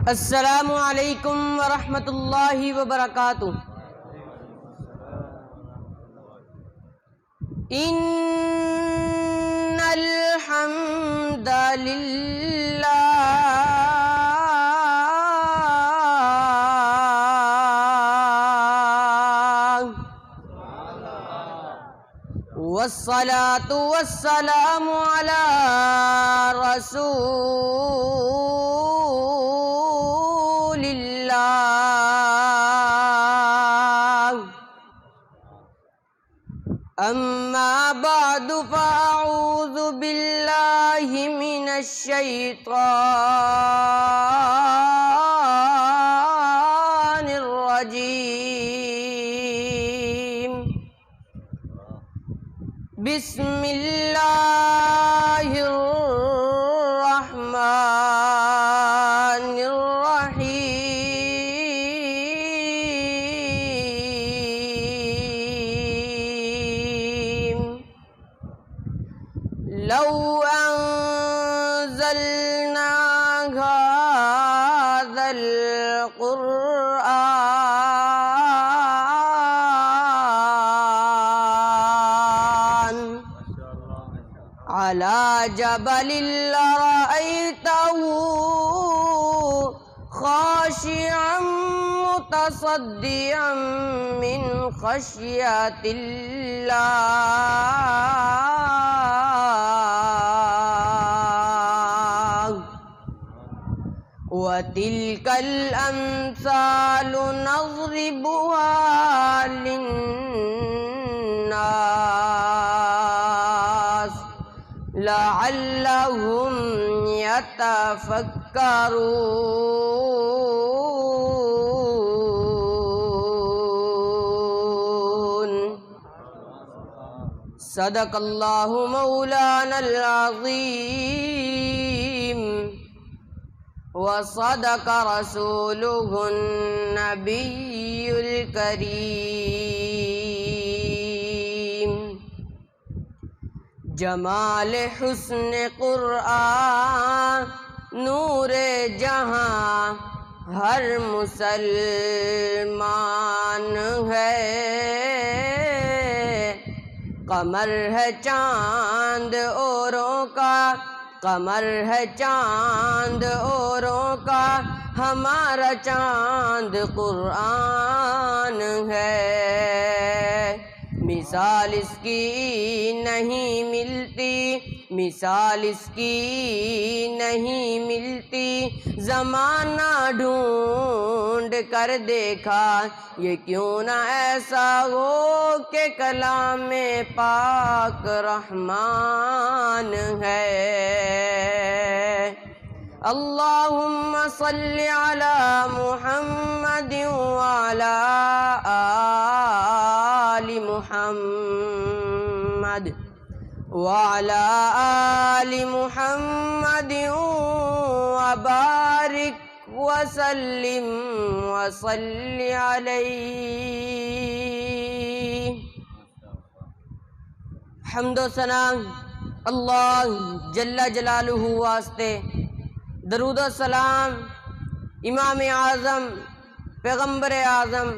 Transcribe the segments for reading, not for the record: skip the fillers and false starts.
السلام علیکم ورحمۃ اللہ وبرکاتہ۔ ان الحمد للہ والصلاة والسلام علی رسول اللہ، اما بعد فاعوذ باللہ من الشیطان الرجیم، بسم اللہ الرحمن الرحیم۔ لو انزلنا هذا القرآن على جبل لرأيته خاشعا متصدعا من خشية الله، وتلك الأمثال نضربها للناس لعلهم يتفكرون۔ صدق اللہ مولانا العظیم، وصدق رسولہ النبی الکریم۔ جمال حسن قرآن نور جہاں ہر مسلمان ہے، قمر ہے چاند اوروں کا، قمر ہے چاند اوروں کا، ہمارا چاند قرآن ہے۔ مثال اس کی نہیں ملتی، مثال اس کی نہیں ملتی، زمانہ ڈھونڈ کر دیکھا، یہ کیوں نہ ایسا ہو کہ کلام پاک رحمان ہے۔ اللہم صلی علی محمد وعلی آل محمد وعلی آل محمد وبارک وسلم وصلی علیہ۔ حمد و ثنا اللہ جل جلالہ واسطے، درود و سلام امام اعظم پیغمبر اعظم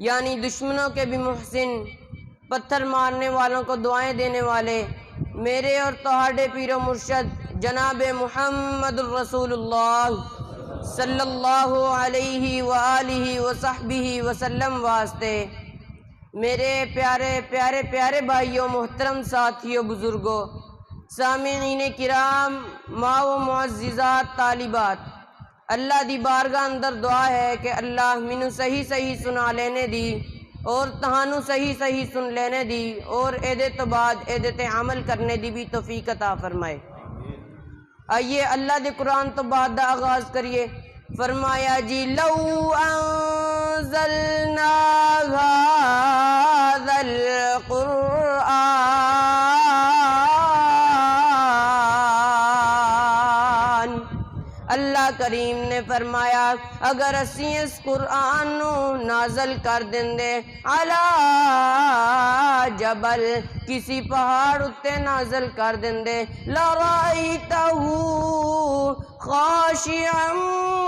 یعنی دشمنوں کے بھی محسن، پتھر مارنے والوں کو دعائیں دینے والے میرے اور تہاڈے پیر و مرشد جناب محمد الرسول اللہ صلی اللہ علیہ وآلہ وصحبہ وسلم واسطے، میرے پیارے پیارے پیارے بھائیوں، محترم ساتھیوں، بزرگوں، سامعین کرام، ماں و معززات، طالبات، اللہ دی بارگاہ اندر دعا ہے کہ اللہ مینوں صحیح صحیح سنا لینے دی اور تہانوں صحیح صحیح سن لینے دی اور ایدے تو بعد ایدے تے عمل کرنے دی بھی توفیق عطا فرمائے۔ آئیے اللہ دے قرآن تو بعد دا آغاز کریے۔ فرمایا جی لو انزلنا هذا القرآن، اللہ کریم نے فرمایا اگر اسی اس قرآن نو نازل کر دندے علی جبل، کسی پہاڑ اتے نازل کر دندے، لرائیتہو خاشعا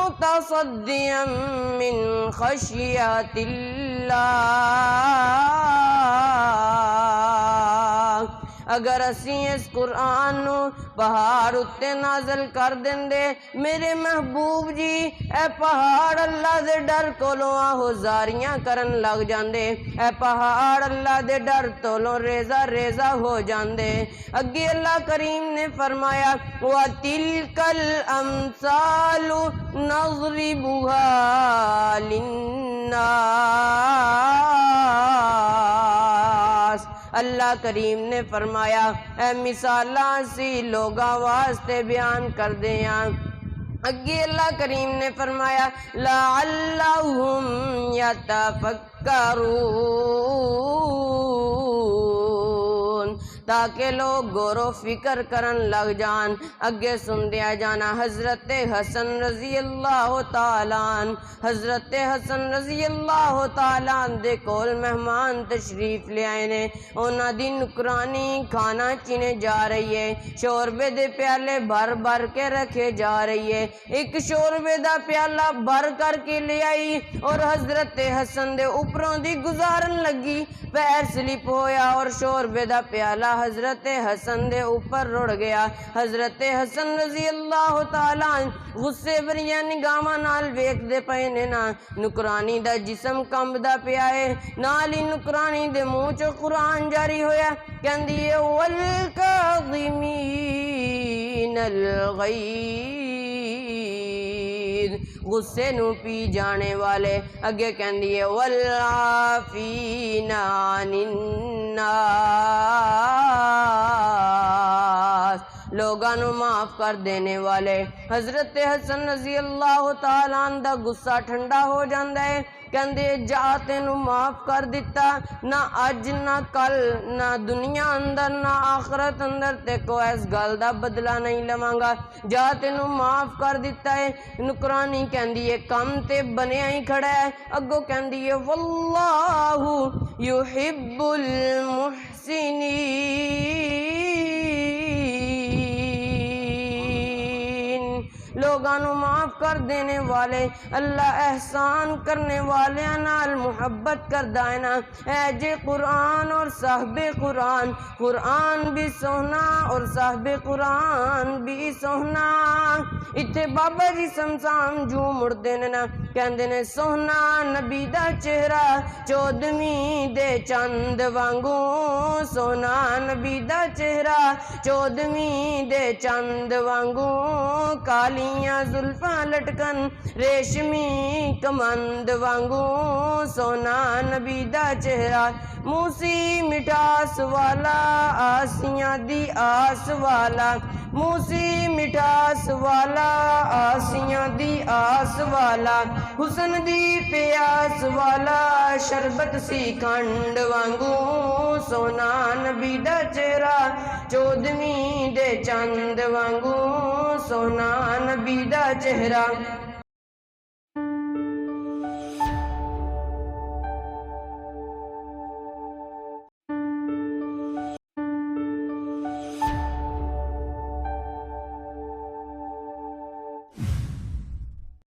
متصدیا من خشیت اللہ۔ اگر اسی اس قرآن نو پہاڑ اتے نازل کر دیندے میرے محبوب جی اے پہاڑ اللہ دے ڈر کولوں آہوزاریاں کرن لگ جاندے، اے پہاڑ اللہ دے ڈر تولوں ریزہ ریزہ ہو جاندے۔ اگے اللہ کریم نے فرمایا وَتِلْكَ الْأَمْثَالُ نَضْرِبُهَا لِلنَّاسِ۔ اللہ کریم نے فرمایا اے مثالاں سی لوگاں واسطے بیان کر دیاں۔ اگے اللہ کریم نے فرمایا لَعَلَّهُمْ يَتَفَكَّرُونَ، تاکہ لوگ غور و فکر کرن لگ جان۔ اگے سن دیا جانا حضرت حسن رضی اللہ تعالیٰ عنہ، حضرت حسن رضی اللہ تعالیٰ عنہ دے کول مہمان تشریف لے آئے نے، انہاں دی نکرانی کھانا چینے جا رہی ہے، شوربے دے پیالے بھر بھر کے رکھے جا رہی ہے۔ ایک شوربے دا پیالہ بھر کر کے لے آئی اور حضرت حسن دے اوپروں دی گزارن لگی، پیر سلپ ہویا اور شوربے دا پیالہ حضرت حسن دے اوپر رڑ گیا۔ حضرت حسن رضی اللہ تعالیٰ غصے بھریاں نگاہاں نال ویکھ دے پئے نے نا نکرانی دا جسم کمبدا پیا ہے، نال ہی نکرانی دے منہ چوں قرآن جاری ہویا، کہندی ہے والکاظمین الغیظ، غصے نو پی جانے والے۔ اگے کہندی ہے والعافین عن الناس، لوگاں نو معاف کر دینے والے۔ حضرت حسن رضی اللہ تعالیٰ عنہ دا غصہ ٹھنڈا ہو جاندا ہے، کہندے جا تینو معاف کر دیتا، نہ اج نہ کل نہ دنیا اندر نہ آخرت اندر تے کو اس گل دا بدلہ نہیں لواں گا، جا تینو معاف کر دیتا ہے۔ نکرانی کہندی ہے کم تے بنیا ہی کھڑا ہے، اگو کہندی ہے واللہ یحب المحسنین، لوگاں نو معاف کر دینے والے، اللہ احسان کرنے والے نال محبت کردا ہے نا۔ اے جے قرآن اور صاحب قرآن، قرآن بھی سونا اور صاحب قرآن بھی سونا۔ اتھے بابا جی سمسام جو مڑتے نے نا، کہندے نے سونا نبی دا چہرہ چودھویں دے چند وانگوں، سونا نبی دا چہرہ چودھویں دے چند وانگوں، کالیاں زلفاں لٹکن ریشمی کمند وانگوں، سونا نبی دا چہرہ موسی مٹھاس والا آسیاں دی آس والا، موسی مٹھاس والا آسیاں دی آس والا، حسن دی پیاس والا شربت سی کھنڈ وانگوں، سونا نبی دا چہرہ چودھویں دے چند وانگوں، سونا نبی دا چہرہ